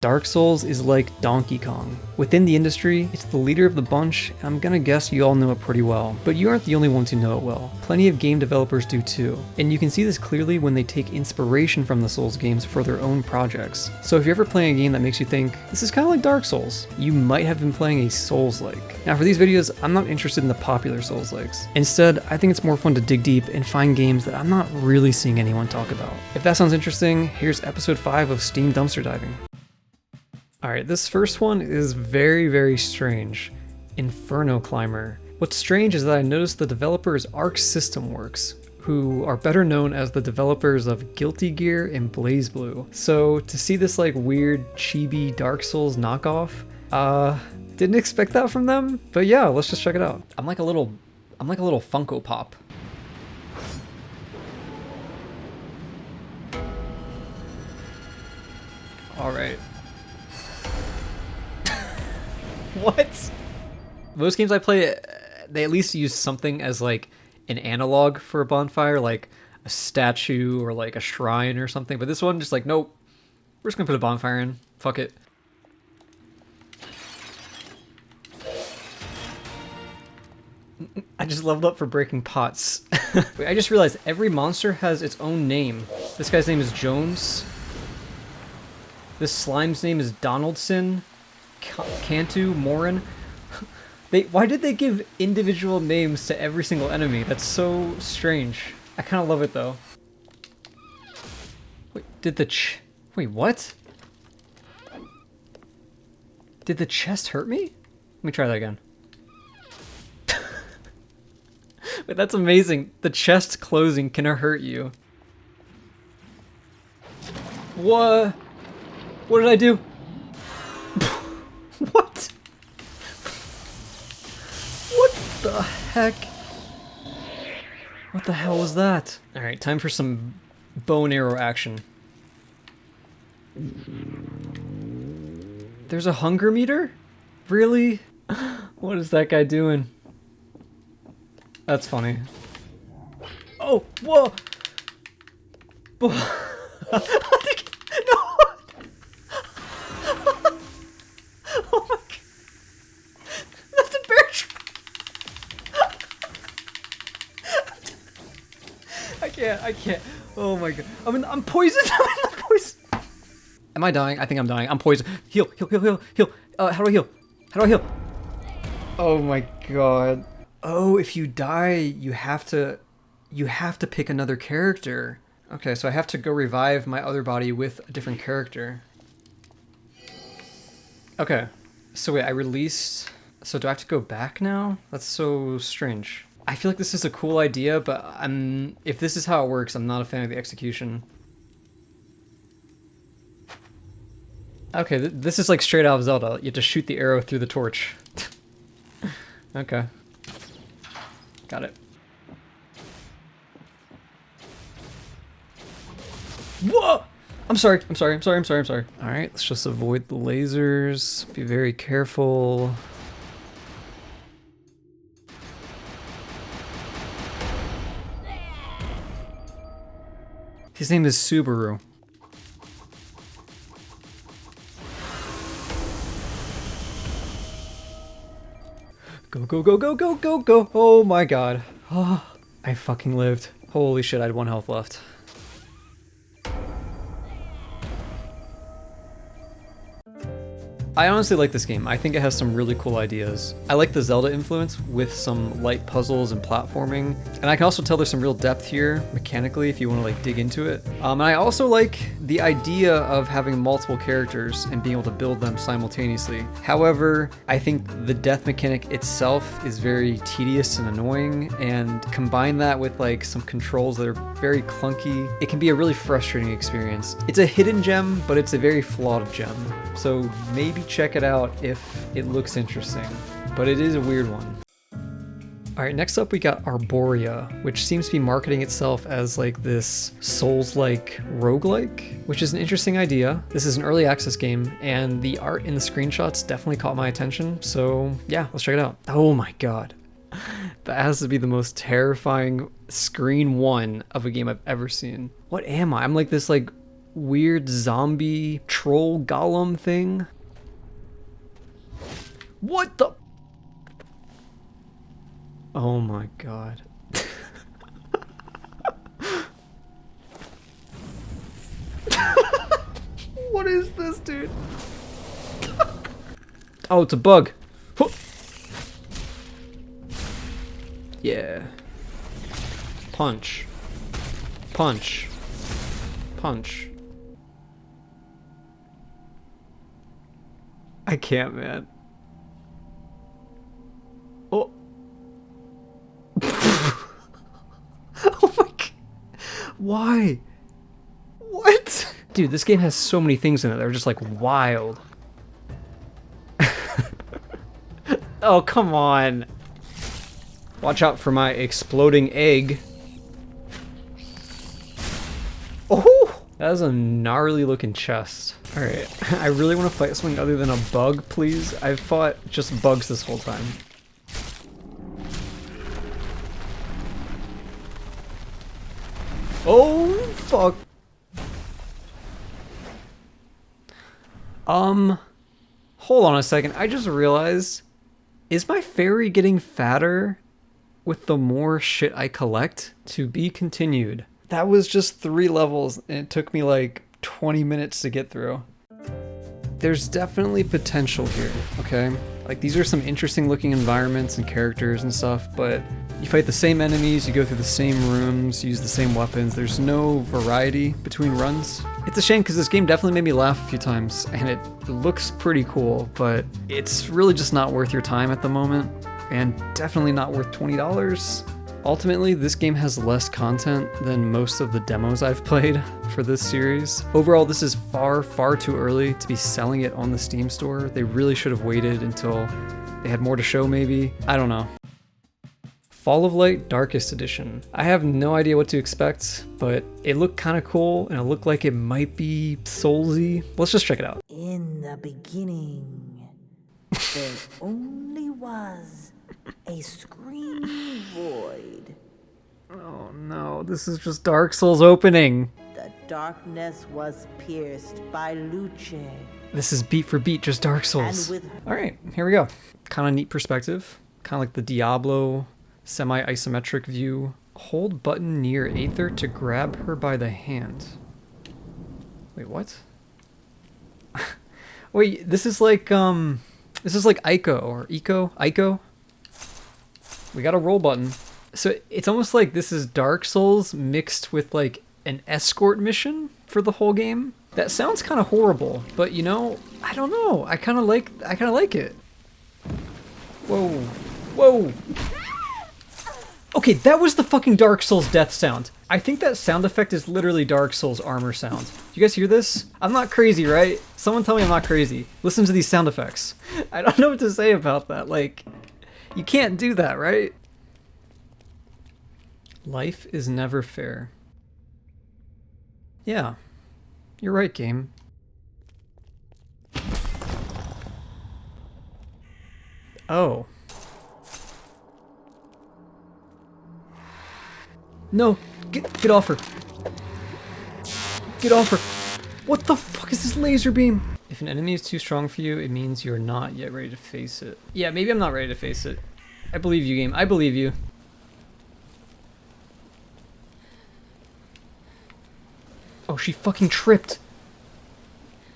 Dark Souls is like Donkey Kong. Within the industry, it's the leader of the bunch, and I'm gonna guess you all know it pretty well. But you aren't the only ones who know it well. Plenty of game developers do too. And you can see this clearly when they take inspiration from the Souls games for their own projects. So if you're ever playing a game that makes you think, this is kind of like Dark Souls, you might have been playing a Souls-like. Now for these videos, I'm not interested in the popular Souls-likes. Instead, I think it's more fun to dig deep and find games that I'm not really seeing anyone talk about. If that sounds interesting, here's episode 5 of Steam Dumpster Diving. Alright, this first one is very strange. Inferno Climber. What's strange is that I noticed the developer is Arc System Works, who are better known as the developers of Guilty Gear and BlazBlue. So to see this like weird chibi Dark Souls knockoff, didn't expect that from them, but yeah, let's just check it out. I'm like a little Funko Pop. Alright. What? Most games I play, they at least use something as like an analog for a bonfire, like a statue or like a shrine or something. But this one, just like, nope. We're just gonna put a bonfire in. Fuck it. I just leveled up for breaking pots. Wait, I just realized every monster has its own name. This guy's name is Jones. This slime's name is Donaldson. Cantu, Morin. Why did they give individual names to every single enemy? That's so strange. I kind of love it though. Wait, wait, what? Did the chest hurt me? Let me try that again. Wait, that's amazing. The chest closing can hurt you. What? What did I do? What? What the heck? What the hell was that? Alright, time for some bow and arrow action. There's a hunger meter? Really? What is that guy doing? That's funny. Oh, whoa! Whoa. No! Oh my god. That's a bear trap. I can't. Oh my god. I'm poisoned. I'm poisoned. Am I dying? I think I'm dying. I'm poisoned. Heal. How do I heal? How do I heal? Oh my god. Oh, if you die, you have to pick another character. Okay, so I have to go revive my other body with a different character. Okay, so wait, I released... So do I have to go back now? That's so strange. I feel like this is a cool idea, but if this is how it works, I'm not a fan of the execution. Okay, this is like straight out of Zelda. You have to shoot the arrow through the torch. Okay. Got it. Whoa! I'm sorry. Alright, let's just avoid the lasers. Be very careful. His name is Subaru. Go. Oh my god. Oh, I fucking lived. Holy shit, I had 1 health left. I honestly like this game. I think it has some really cool ideas. I like the Zelda influence with some light puzzles and platforming. And I can also tell there's some real depth here mechanically if you want to like dig into it. And I also like the idea of having multiple characters and being able to build them simultaneously. However, I think the death mechanic itself is very tedious and annoying, and combine that with like some controls that are very clunky, it can be a really frustrating experience. It's a hidden gem, but it's a very flawed gem. So maybe check it out if it looks interesting, but it is a weird one. Alright, next up we got Arboria, which seems to be marketing itself as like this Souls-like roguelike, which is an interesting idea. This is an early access game, and the art in the screenshots definitely caught my attention, so yeah, let's check it out. Oh my god. That has to be the most terrifying screen one of a game I've ever seen. What am I? I'm like this like weird zombie troll golem thing. What the? Oh my god. What is this, dude? Oh, it's a bug. Yeah. Punch. Punch. Punch. I can't, man. Oh. Oh my god. Why? What? Dude, this game has so many things in it that are just like wild. Oh, come on. Watch out for my exploding egg. Oh, that is a gnarly looking chest. All right, I really want to fight something other than a bug, please. I've fought just bugs this whole time. Oh, fuck. Hold on a second. I just realized, is my fairy getting fatter with the more shit I collect? To be continued. That was just 3 levels and it took me like 20 minutes to get through. There's definitely potential here, okay? Like, these are some interesting looking environments and characters and stuff, but you fight the same enemies, you go through the same rooms, use the same weapons, there's no variety between runs. It's a shame because this game definitely made me laugh a few times, and it looks pretty cool, but it's really just not worth your time at the moment, and definitely not worth $20. Ultimately, this game has less content than most of the demos I've played for this series. Overall, this is far, far too early to be selling it on the Steam store. They really should have waited until they had more to show, maybe. I don't know. Fall of Light Darkest Edition. I have no idea what to expect, but it looked kind of cool, and it looked like it might be Soulsy. Let's just check it out. In the beginning, there only was a screaming void. Oh no, this is just Dark Souls opening. The darkness was pierced by Luce. This is beat for beat, just Dark Souls. Alright, here we go. Kind of neat perspective. Kind of like the Diablo semi-isometric view. Hold button near Aether to grab her by the hand. Wait, what? Wait, this is like Ico or Ico? We got a roll button. So it's almost like this is Dark Souls mixed with like an escort mission for the whole game. That sounds kind of horrible, but you know, I don't know. I kind of like it. Whoa. Whoa. Okay, that was the fucking Dark Souls death sound. I think that sound effect is literally Dark Souls armor sound. Do you guys hear this? I'm not crazy, right? Someone tell me I'm not crazy. Listen to these sound effects. I don't know what to say about that. Like, you can't do that, right? Life is never fair. Yeah, you're right, game. Oh. No, get off her. Get off her. What the fuck is this laser beam? If an enemy is too strong for you, it means you're not yet ready to face it. Yeah, maybe I'm not ready to face it. I believe you, game. I believe you. Oh, she fucking tripped.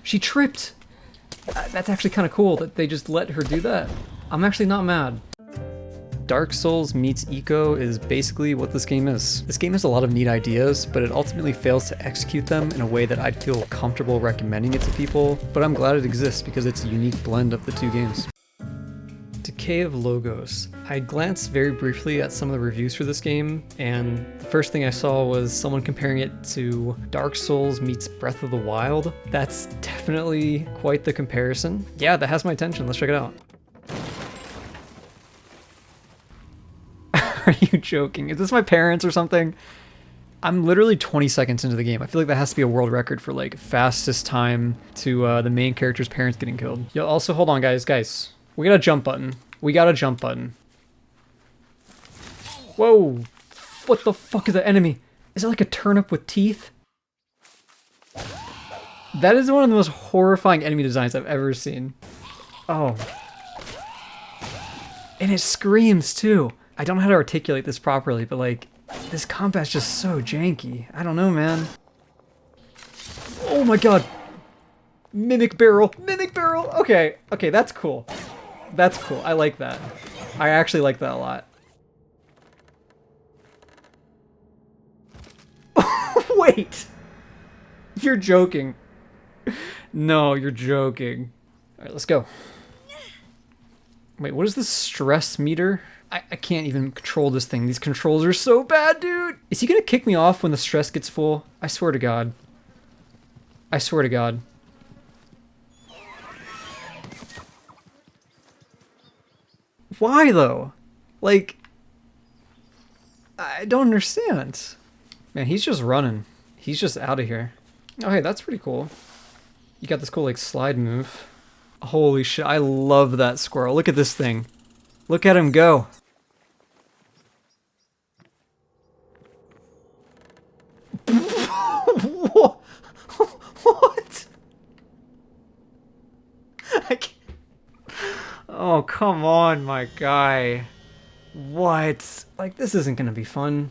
She tripped. That's actually kind of cool that they just let her do that. I'm actually not mad. Dark Souls meets Eco is basically what this game is. This game has a lot of neat ideas, but it ultimately fails to execute them in a way that I'd feel comfortable recommending it to people, but I'm glad it exists because it's a unique blend of the two games. Decay of Logos. I glanced very briefly at some of the reviews for this game, and the first thing I saw was someone comparing it to Dark Souls meets Breath of the Wild. That's definitely quite the comparison. Yeah, that has my attention. Let's check it out. Are you joking? Is this my parents or something? I'm literally 20 seconds into the game. I feel like that has to be a world record for like fastest time to the main character's parents getting killed. Yo, also hold on guys. We got a jump button. We got a jump button. Whoa. What the fuck is that enemy? Is it like a turnip with teeth? That is one of the most horrifying enemy designs I've ever seen. Oh. And it screams too. I don't know how to articulate this properly, but like, this combat's just so janky. I don't know, man. Oh my god. Mimic barrel. Mimic barrel. Okay. Okay, that's cool. That's cool. I like that. I actually like that a lot. Wait. You're joking. No, you're joking. All right, let's go. Wait, what is this stress meter? I can't even control this thing. These controls are so bad, dude. Is he gonna kick me off when the stress gets full? I swear to God. I swear to God. Why though? Like, I don't understand. Man, he's just running. He's just out of here. Oh, hey, that's pretty cool. You got this cool, like, slide move. Holy shit, I love that squirrel. Look at this thing. Look at him go. What? I can't. Oh, come on, my guy. What? Like, this isn't gonna be fun.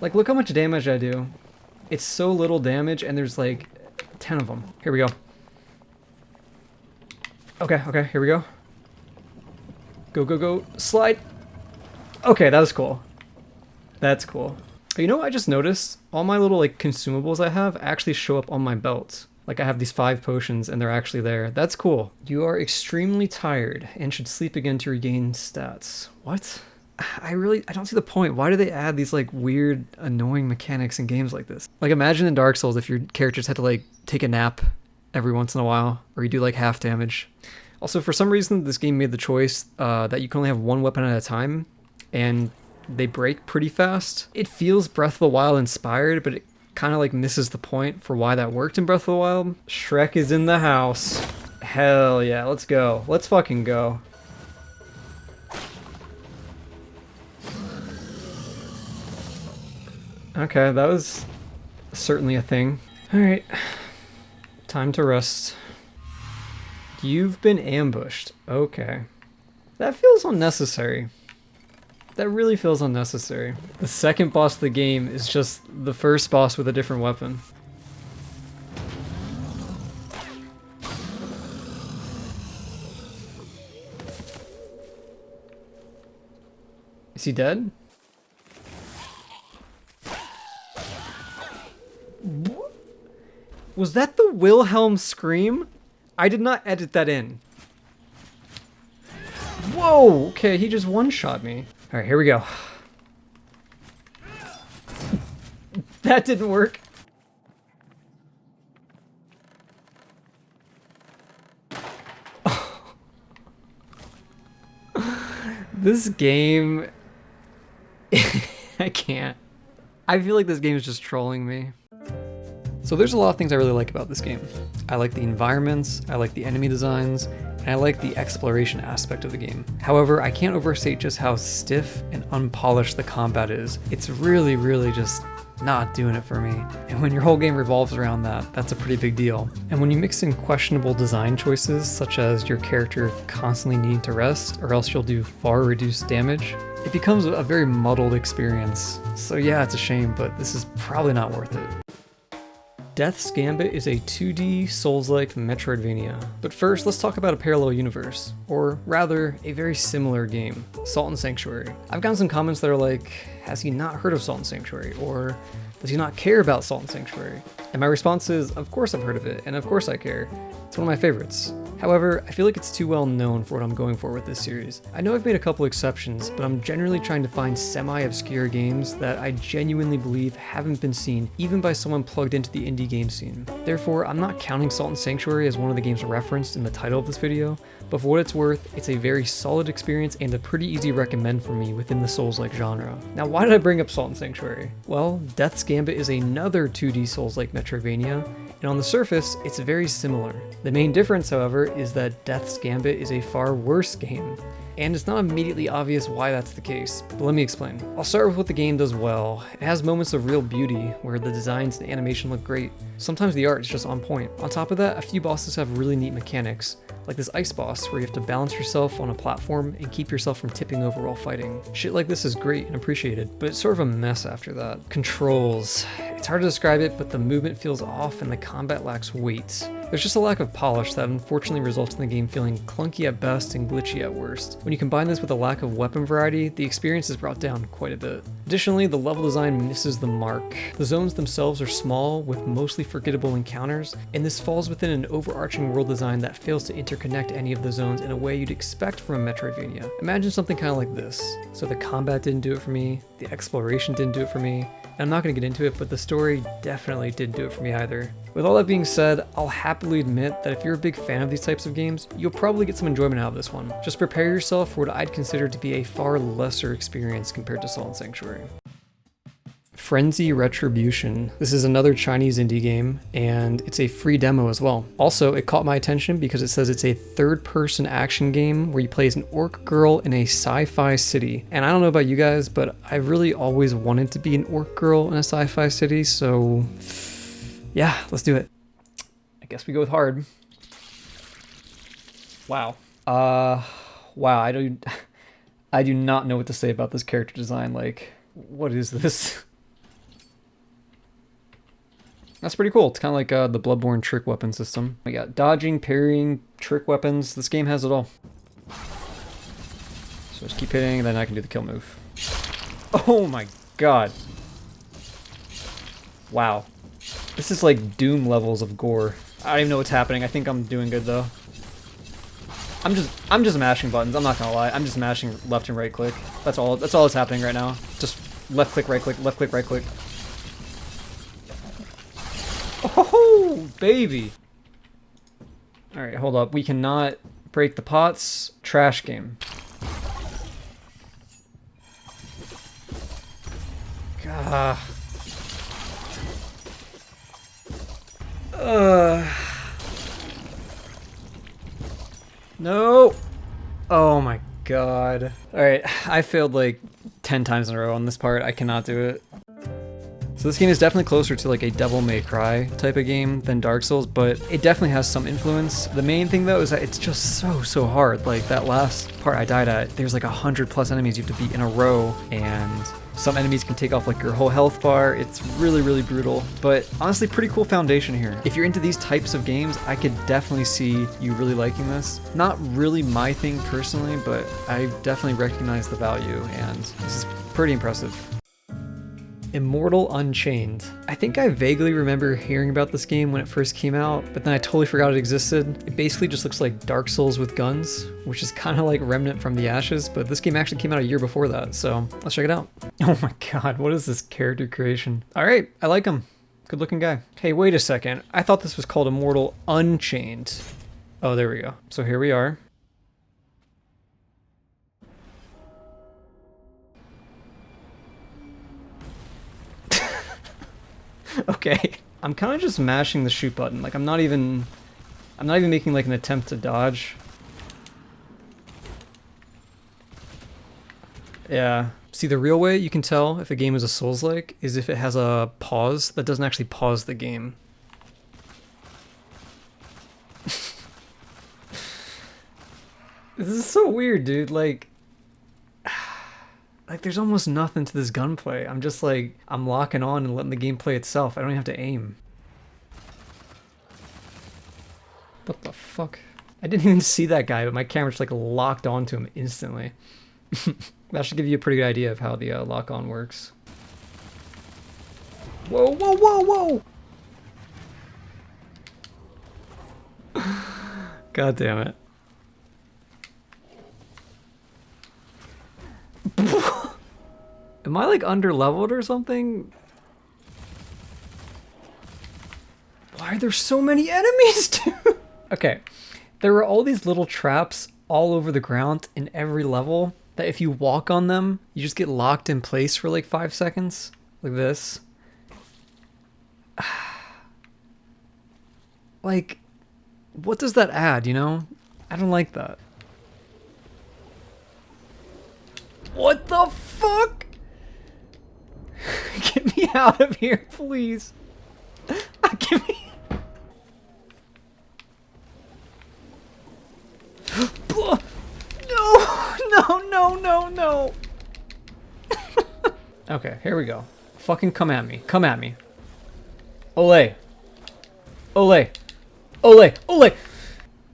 Like, look how much damage I do. It's so little damage, and there's like 10 of them. Here we go. Okay, okay, here we go. Go, go, go. Slide. Okay, that was cool. That's cool. You know what I just noticed? All my little like consumables I have actually show up on my belt. Like I have these 5 potions and they're actually there. That's cool. You are extremely tired and should sleep again to regain stats. What? I don't see the point. Why do they add these like weird, annoying mechanics in games like this? Like imagine in Dark Souls if your characters had to like take a nap every once in a while, or you do like half damage. Also, for some reason, this game made the choice that you can only have one weapon at a time, and they break pretty fast. It feels Breath of the Wild inspired, but it kind of like misses the point for why that worked in Breath of the Wild. Shrek is in the house. Hell yeah, let's go. Let's fucking go. Okay, that was certainly a thing. Alright, time to rest. You've been ambushed. Okay. That feels unnecessary. That really feels unnecessary. The second boss of the game is just the first boss with a different weapon. Is he dead? Was that the Wilhelm scream? I did not edit that in. Whoa, okay, he just one-shot me. All right, here we go. That didn't work. This game... I can't. I feel like this game is just trolling me. So there's a lot of things I really like about this game. I like the environments, I like the enemy designs, and I like the exploration aspect of the game. However, I can't overstate just how stiff and unpolished the combat is. It's really, really just not doing it for me. And when your whole game revolves around that, that's a pretty big deal. And when you mix in questionable design choices, such as your character constantly needing to rest, or else you'll do far reduced damage, it becomes a very muddled experience. So yeah, it's a shame, but this is probably not worth it. Death's Gambit is a 2D Souls-like Metroidvania. But first, let's talk about a parallel universe, or rather, a very similar game, Salt and Sanctuary. I've gotten some comments that are like, has he not heard of Salt and Sanctuary? Or does he not care about Salt and Sanctuary? And my response is, of course I've heard of it, and of course I care. It's one of my favorites. However, I feel like it's too well known for what I'm going for with this series. I know I've made a couple exceptions, but I'm generally trying to find semi-obscure games that I genuinely believe haven't been seen even by someone plugged into the indie game scene. Therefore, I'm not counting Salt and Sanctuary as one of the games referenced in the title of this video, but for what it's worth, it's a very solid experience and a pretty easy recommend for me within the Souls-like genre. Now, why did I bring up Salt and Sanctuary? Well, Death's Gambit is another 2D Souls-like Metroidvania, and on the surface, it's very similar. The main difference, however, is that Death's Gambit is a far worse game. and it's not immediately obvious why that's the case, but let me explain. I'll start with what the game does well. It has moments of real beauty where the designs and animation look great. Sometimes the art is just on point. On top of that, a few bosses have really neat mechanics, like this ice boss where you have to balance yourself on a platform and keep yourself from tipping over while fighting. Shit like this is great and appreciated, but it's sort of a mess after that. Controls. It's hard to describe it, but the movement feels off and the combat lacks weight. There's just a lack of polish that unfortunately results in the game feeling clunky at best and glitchy at worst. When you combine this with a lack of weapon variety, the experience is brought down quite a bit. Additionally, the level design misses the mark. The zones themselves are small with mostly forgettable encounters, and this falls within an overarching world design that fails to interconnect any of the zones in a way you'd expect from a Metroidvania. Imagine something kind of like this. So the combat didn't do it for me, the exploration didn't do it for me, and I'm not going to get into it, but the story definitely didn't do it for me either. With all that being said, I'll happily admit that if you're a big fan of these types of games, you'll probably get some enjoyment out of this one. Just prepare yourself for what I'd consider to be a far lesser experience compared to Salt and Sanctuary. Frenzy Retribution. This is another Chinese indie game, and it's a free demo as well. Also, it caught my attention because it says it's a third-person action game where you play as an orc girl in a sci-fi city. And I don't know about you guys, but I really always wanted to be an orc girl in a sci-fi city, so yeah, let's do it. I guess we go with hard. Wow. Wow, I do not know what to say about this character design. Like, what is this? That's pretty cool. It's kind of like the Bloodborne trick weapon system. We got dodging, parrying, trick weapons. This game has it all. So just keep hitting, and then I can do the kill move. Oh my god. Wow. This is like Doom levels of gore. I don't even know what's happening. I think I'm doing good though. I'm just mashing buttons. I'm not gonna lie. I'm just mashing left and right click. That's all that's happening right now. Just left click, right click, left click, right click. Oh, baby. All right, hold up. We cannot break the pots. Trash game. God. No. Oh my god. All right, I failed like 10 times in a row on this part. I cannot do it. So this game is definitely closer to like a Devil May Cry type of game than Dark Souls, but it definitely has some influence. The main thing though is that it's just so hard. Like that last part I died at, there's like 100+ enemies you have to beat in a row, and some enemies can take off like your whole health bar. It's really brutal, but honestly pretty cool foundation here. If you're into these types of games, I could definitely see you really liking this. Not really my thing personally, but I definitely recognize the value, and this is pretty impressive. Immortal Unchained. I think I vaguely remember hearing about this game when it first came out, but then I totally forgot it existed. It basically just looks like Dark Souls with guns, which is kind of like Remnant from the Ashes, but this game actually came out a year before that, so let's check it out. Oh my god, what is this character creation? Alright, I like him. Good looking guy. Hey, wait a second. I thought this was called Immortal Unchained. Oh, there we go. So here we are. Okay. I'm kind of just mashing the shoot button. Like I'm not even making like an attempt to dodge. Yeah. See, the real way you can tell if a game is a Souls-like is if it has a pause that doesn't actually pause the game. This is so weird, dude. Like there's almost nothing to this gunplay. I'm just like, I'm locking on and letting the game play itself. I don't even have to aim. What the fuck? I didn't even see that guy, but my camera just like locked onto him instantly. That should give you a pretty good idea of how the lock-on works. Whoa, whoa, whoa, whoa! God damn it. Am I like under-leveled or something? Why are there so many enemies, dude? Okay, there are all these little traps all over the ground in every level that if you walk on them, you just get locked in place for like 5 seconds. Like this. Like, what does that add, you know? I don't like that. What the fuck? Get me out of here, please. Get me. No. Okay, here we go. Fucking come at me. Come at me. Ole. Ole. Ole. Ole.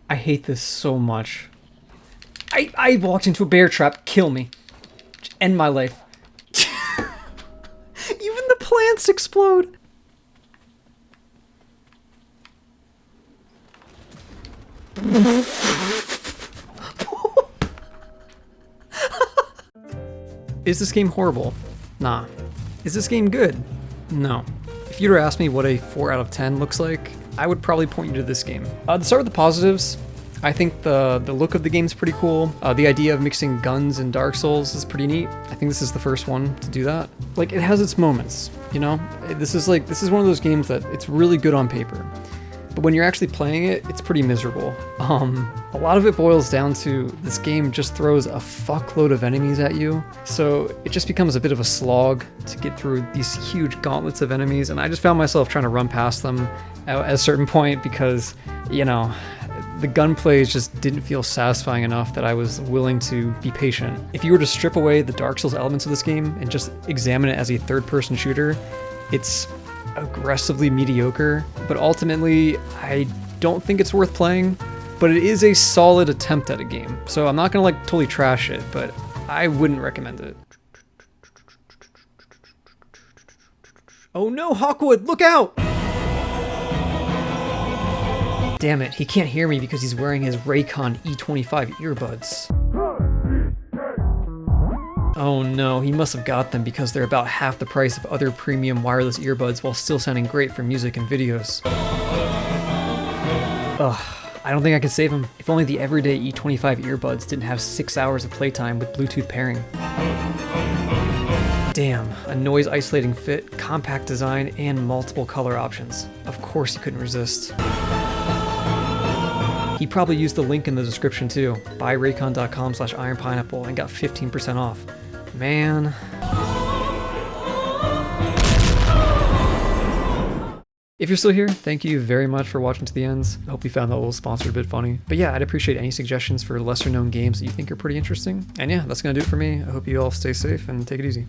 I hate this so much. I walked into a bear trap. Kill me. End my life. Even the plants explode. Is this game horrible? Nah. Is this game good? No. If you were to ask me what a 4 out of 10 looks like, I would probably point you to this game. To start with the positives, I think the look of the game's pretty cool. The idea of mixing guns and Dark Souls is pretty neat. I think this is the first one to do that. Like, it has its moments, you know? This is one of those games that it's really good on paper. But when you're actually playing it, it's pretty miserable. A lot of it boils down to this game just throws a fuckload of enemies at you, so it just becomes a bit of a slog to get through these huge gauntlets of enemies, and I just found myself trying to run past them at a certain point because, you know, the gunplay just didn't feel satisfying enough that I was willing to be patient. If you were to strip away the Dark Souls elements of this game and just examine it as a third-person shooter, it's aggressively mediocre, but ultimately I don't think it's worth playing, but it is a solid attempt at a game. So I'm not gonna like totally trash it, but I wouldn't recommend it. Oh no, Hawkwood, look out! Damn it, he can't hear me because he's wearing his Raycon E25 earbuds. Oh no, he must have got them because they're about half the price of other premium wireless earbuds while still sounding great for music and videos. Ugh, I don't think I can save him. If only the everyday E25 earbuds didn't have 6 hours of playtime with Bluetooth pairing. Damn, a noise isolating fit, compact design, and multiple color options. Of course he couldn't resist. He probably used the link in the description too. Buy raycon.com/ironpineapple and got 15% off. Man. If you're still here, thank you very much for watching to the ends. I hope you found that little sponsor a bit funny. But yeah, I'd appreciate any suggestions for lesser known games that you think are pretty interesting. And yeah, that's gonna do it for me. I hope you all stay safe and take it easy.